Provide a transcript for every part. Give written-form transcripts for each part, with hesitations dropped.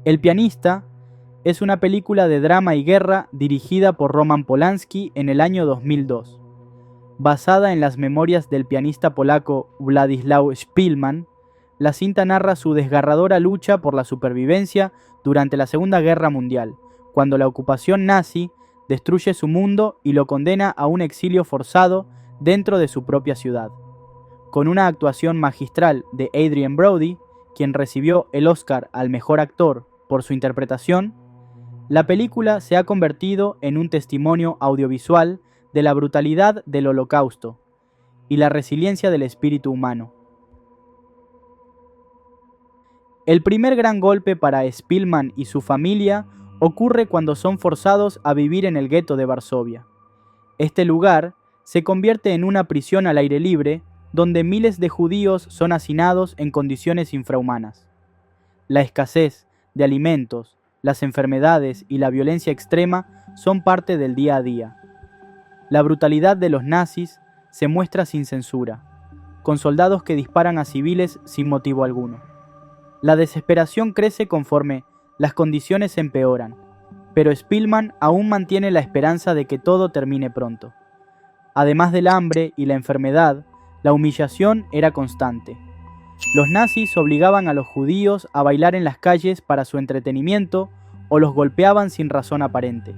El pianista es una película de drama y guerra dirigida por Roman Polanski en el año 2002. Basada en las memorias del pianista polaco Władysław Szpilman, la cinta narra su desgarradora lucha por la supervivencia durante la Segunda Guerra Mundial, cuando la ocupación nazi destruye su mundo y lo condena a un exilio forzado dentro de su propia ciudad. Con una actuación magistral de Adrien Brody, quien recibió el Oscar al mejor actor por su interpretación, la película se ha convertido en un testimonio audiovisual de la brutalidad del Holocausto y la resiliencia del espíritu humano. El primer gran golpe para Szpilman y su familia ocurre cuando son forzados a vivir en el gueto de Varsovia. Este lugar se convierte en una prisión al aire libre donde miles de judíos son hacinados en condiciones infrahumanas. La escasez de alimentos, las enfermedades y la violencia extrema son parte del día a día. La brutalidad de los nazis se muestra sin censura, con soldados que disparan a civiles sin motivo alguno. La desesperación crece conforme las condiciones empeoran, pero Szpilman aún mantiene la esperanza de que todo termine pronto. Además del hambre y la enfermedad, la humillación era constante. Los nazis obligaban a los judíos a bailar en las calles para su entretenimiento o los golpeaban sin razón aparente.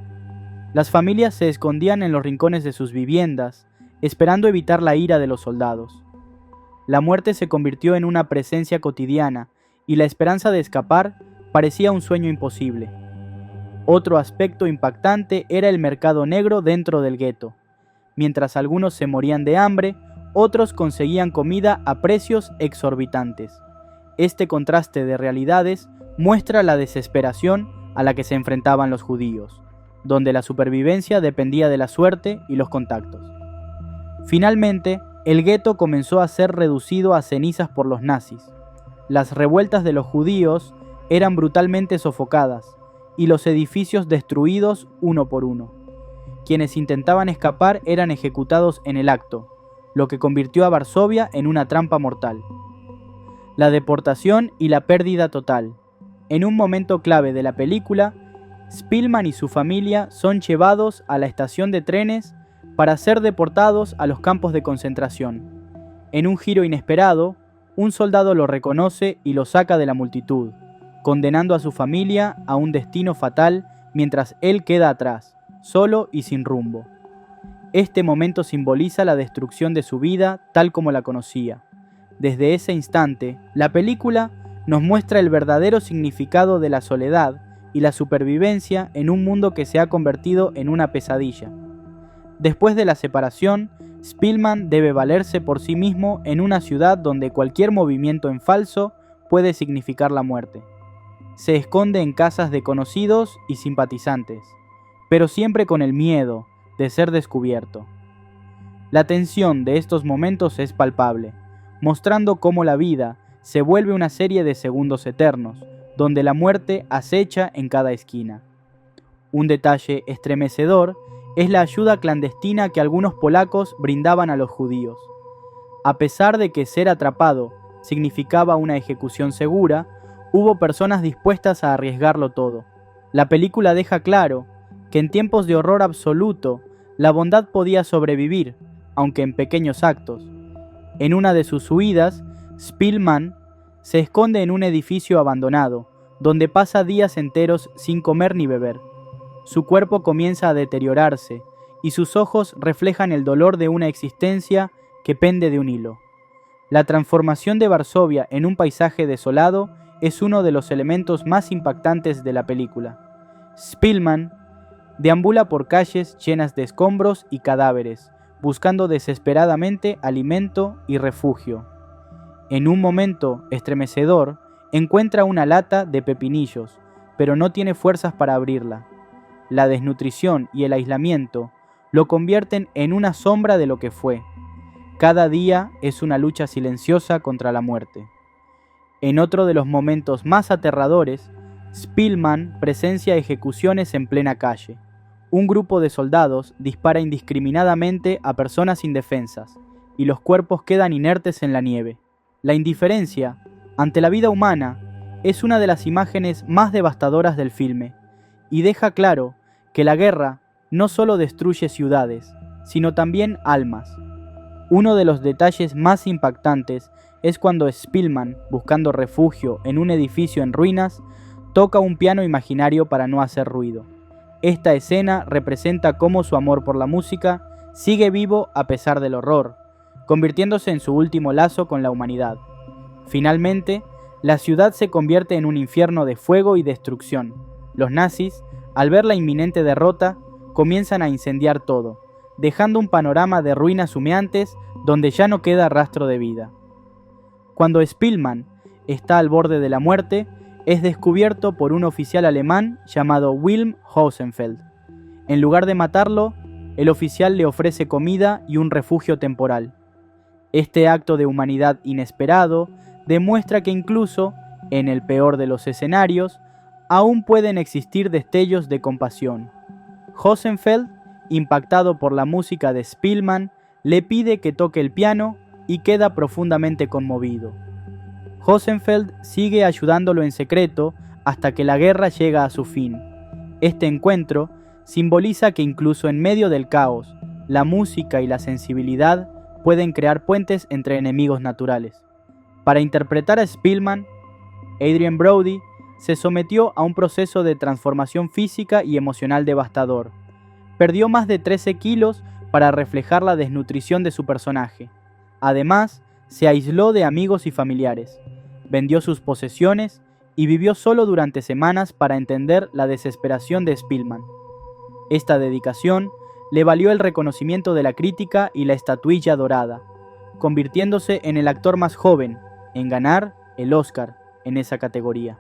Las familias se escondían en los rincones de sus viviendas, esperando evitar la ira de los soldados. La muerte se convirtió en una presencia cotidiana y la esperanza de escapar parecía un sueño imposible. Otro aspecto impactante era el mercado negro dentro del gueto. Mientras algunos se morían de hambre, otros conseguían comida a precios exorbitantes. Este contraste de realidades muestra la desesperación a la que se enfrentaban los judíos, donde la supervivencia dependía de la suerte y los contactos. Finalmente, el gueto comenzó a ser reducido a cenizas por los nazis. Las revueltas de los judíos eran brutalmente sofocadas y los edificios destruidos uno por uno. Quienes intentaban escapar eran ejecutados en el acto, lo que convirtió a Varsovia en una trampa mortal. La deportación y la pérdida total. En un momento clave de la película, Szpilman y su familia son llevados a la estación de trenes para ser deportados a los campos de concentración. En un giro inesperado, un soldado lo reconoce y lo saca de la multitud, condenando a su familia a un destino fatal mientras él queda atrás, solo y sin rumbo. Este momento simboliza la destrucción de su vida tal como la conocía. Desde ese instante, la película nos muestra el verdadero significado de la soledad y la supervivencia en un mundo que se ha convertido en una pesadilla. Después de la separación, Szpilman debe valerse por sí mismo en una ciudad donde cualquier movimiento en falso puede significar la muerte. Se esconde en casas de conocidos y simpatizantes, pero siempre con el miedo de ser descubierto. La tensión de estos momentos es palpable, mostrando cómo la vida se vuelve una serie de segundos eternos, donde la muerte acecha en cada esquina. Un detalle estremecedor es la ayuda clandestina que algunos polacos brindaban a los judíos. A pesar de que ser atrapado significaba una ejecución segura, hubo personas dispuestas a arriesgarlo todo. La película deja claro que en tiempos de horror absoluto, la bondad podía sobrevivir, aunque en pequeños actos. En una de sus huidas, Szpilman se esconde en un edificio abandonado, donde pasa días enteros sin comer ni beber. Su cuerpo comienza a deteriorarse, y sus ojos reflejan el dolor de una existencia que pende de un hilo. La transformación de Varsovia en un paisaje desolado es uno de los elementos más impactantes de la película. Szpilman deambula por calles llenas de escombros y cadáveres, buscando desesperadamente alimento y refugio. En un momento estremecedor, encuentra una lata de pepinillos, pero no tiene fuerzas para abrirla. La desnutrición y el aislamiento lo convierten en una sombra de lo que fue. Cada día es una lucha silenciosa contra la muerte. En otro de los momentos más aterradores, Szpilman presencia ejecuciones en plena calle. Un grupo de soldados dispara indiscriminadamente a personas indefensas, y los cuerpos quedan inertes en la nieve. La indiferencia ante la vida humana es una de las imágenes más devastadoras del filme y deja claro que la guerra no solo destruye ciudades, sino también almas. Uno de los detalles más impactantes es cuando Spillman, buscando refugio en un edificio en ruinas, toca un piano imaginario para no hacer ruido. Esta escena representa cómo su amor por la música sigue vivo a pesar del horror, convirtiéndose en su último lazo con la humanidad. Finalmente, la ciudad se convierte en un infierno de fuego y destrucción. Los nazis, al ver la inminente derrota, comienzan a incendiar todo, dejando un panorama de ruinas humeantes donde ya no queda rastro de vida. Cuando Spillman está al borde de la muerte, es descubierto por un oficial alemán llamado Wilm Hausenfeld. En lugar de matarlo, el oficial le ofrece comida y un refugio temporal. Este acto de humanidad inesperado demuestra que incluso, en el peor de los escenarios, aún pueden existir destellos de compasión. Hausenfeld, impactado por la música de Spillman, le pide que toque el piano y queda profundamente conmovido. Hausenfeld sigue ayudándolo en secreto hasta que la guerra llega a su fin. Este encuentro simboliza que incluso en medio del caos, la música y la sensibilidad pueden crear puentes entre enemigos naturales. Para interpretar a Spillman, Adrien Brody se sometió a un proceso de transformación física y emocional devastador. Perdió más de 13 kilos para reflejar la desnutrición de su personaje. Además, se aisló de amigos y familiares, vendió sus posesiones y vivió solo durante semanas para entender la desesperación de Spillman. Esta dedicación le valió el reconocimiento de la crítica y la estatuilla dorada, convirtiéndose en el actor más joven en ganar el Oscar en esa categoría.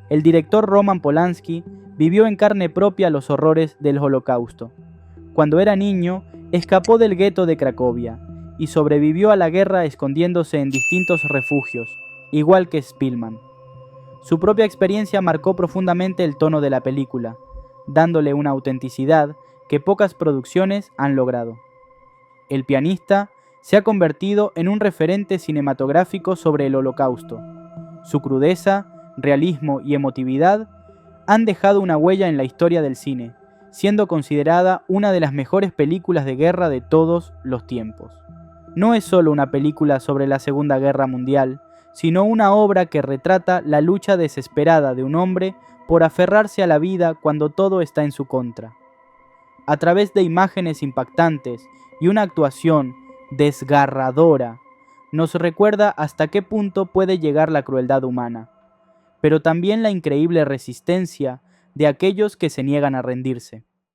El director Roman Polanski vivió en carne propia los horrores del Holocausto. Cuando era niño, escapó del gueto de Cracovia y sobrevivió a la guerra escondiéndose en distintos refugios, igual que Spillman. Su propia experiencia marcó profundamente el tono de la película, dándole una autenticidad que pocas producciones han logrado. El pianista se ha convertido en un referente cinematográfico sobre el Holocausto. Su crudeza, realismo y emotividad han dejado una huella en la historia del cine, siendo considerada una de las mejores películas de guerra de todos los tiempos. No es solo una película sobre la Segunda Guerra Mundial, sino una obra que retrata la lucha desesperada de un hombre por aferrarse a la vida cuando todo está en su contra. A través de imágenes impactantes y una actuación desgarradora, nos recuerda hasta qué punto puede llegar la crueldad humana, pero también la increíble resistencia de aquellos que se niegan a rendirse.